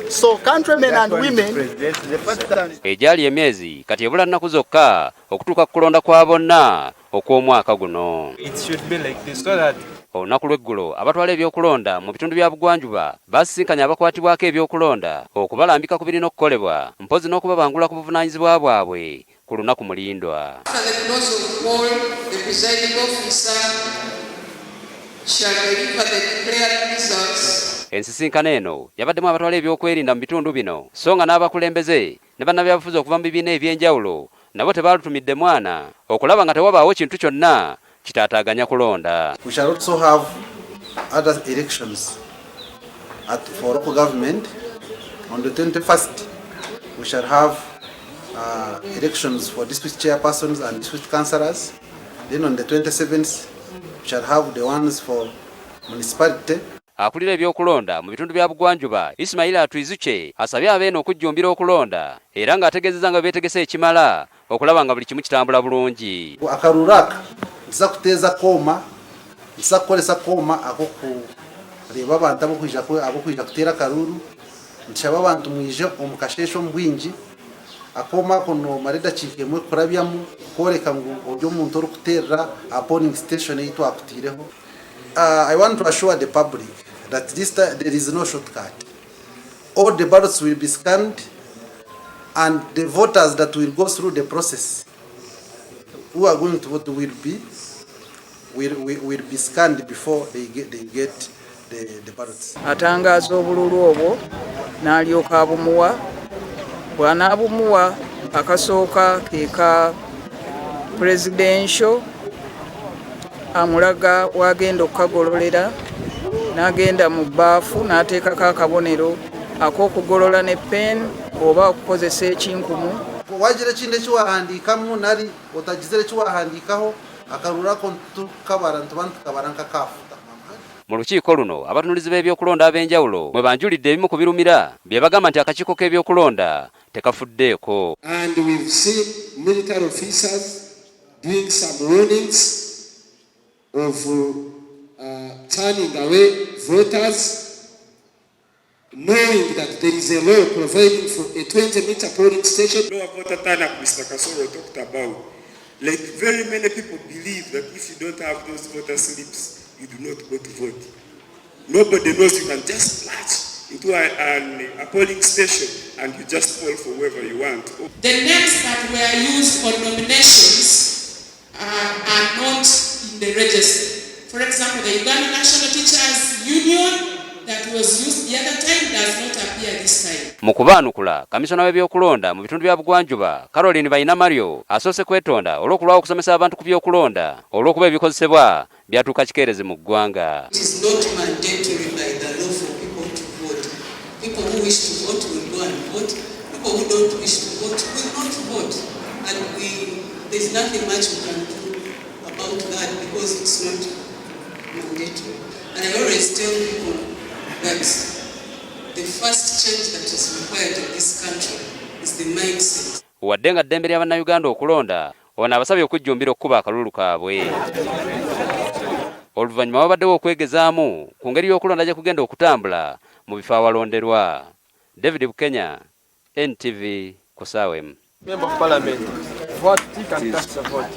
So countrymen and women, ejali emyezi kati ebula nnaku zokka okutuuka ku kulonda kwa bonna okw'omwaka guno. Olunaku lw'eggulo abatwala ebyokulonda mu bitundu bya Bugwanjuba basisinkanye abakwatibwako ebyokulonda okubalambika ku birina okukolebwa mpozi n'okubabangula ku buvunaanyizibwa bwabwe ku lunaku mulindwa. Ensisinkano eno yabaddemu abatwala ebyokwerinda mu bitundu bino so nga n'abakulembeze ne bannabyabufuzi okuva mu bibiina eby'enjawulo nabo tebaalutumidde mwana okulaba nga tewabaawo kintu kyonna kitaataaganya kulonda. We shall also have other elections for local government. On the 21st, we shall have elections for district chairpersons and district councillors. Then on the 27th, we shall have the ones for municipality. Akulira ebyokulonda mu bitundu bya Bugwanjuba Ismail Atwizuche asabye abeeno okujjumbira okulonda era ng'ategeezezza nga beetegese ekimala okulaba nga buli kimu kitambula bulungi. Akaruraka nza kuteeza kooma nza kukolesa kooma akokureba abantu abokwija kuteera akaruru nshaba abantu mwije omu kasheshe omu bwingi akooma kono mareda kintu emwe kurabyamu koreka ngu ori omuntu orikuteerera a polling station eitu akutiireho. I want to assure the public that this time there is no shortcut. All the ballots will be scanned and the voters that will go through the process who are going to vote will be scanned before they get the ballots. Atangaza obululu obwo n'alyoka abumuwa bw'anaabumuwa akasooka keka presidential amulaga wagenda okukagololera n'agenda mu bbaafu n'ateekako akabonero ak'okugolola ne pen oba okukozesa ekinkumu. Wagira ekindi ekiwahandiikamu nari otagizire ekiwahandiikaho akarurako tukabara ntubantukabara nkakaafuta. Mu lukiiko luno abatunulizi b'ebyokulonda ab'enjawulo mwe banjulidde ebimu ku birumira bye bagamba nti akakiiko k'ebyokulonda tekafuddeeko. And we've seen military officers doing some warnings of turning away voters, knowing that there is a law providing for a 20-meter polling station. No voter turn up, Mr. Kasoro talked about. Like very many people believe that if you don't have those voter slips, you do not go to vote. Nobody knows you can just march into a polling station and you just poll for whoever you want. The names that were used for nominations are not in the register. For example, the Uganda National Teachers Union that was used the other time does not appear this time. Mu kubaanukula kamisona w'ebyokulonda mu bitundu bya Bugwanjuba Caroline Bainamaryo asoose kwetonda olw'okulwawo okusomesa abantu ku byokulonda olw'okuba ebikozesebwa byatuuka kikeerezi mu ggwanga. It is not mandatory by the law for people to vote. People who wish to vote will go and vote. People who don't wish to vote will not vote. And there's nothing much we can do about that because it's not mandatory. And I always tell people that the first change that is required in this country is the mindset. Wadde nga ddembe lya bannayuganda okulonda ono abasabye okujjumbira okukuba akalulu kaabwe. Oluvannyuma wabaddewo okwegezaamu ku ngeri y'okulonda gye kugenda okutambula mu bifo awalonderwa. David Bukenya, NTV, Kusawem. Member of Parliament, vote, tick and cast a vote.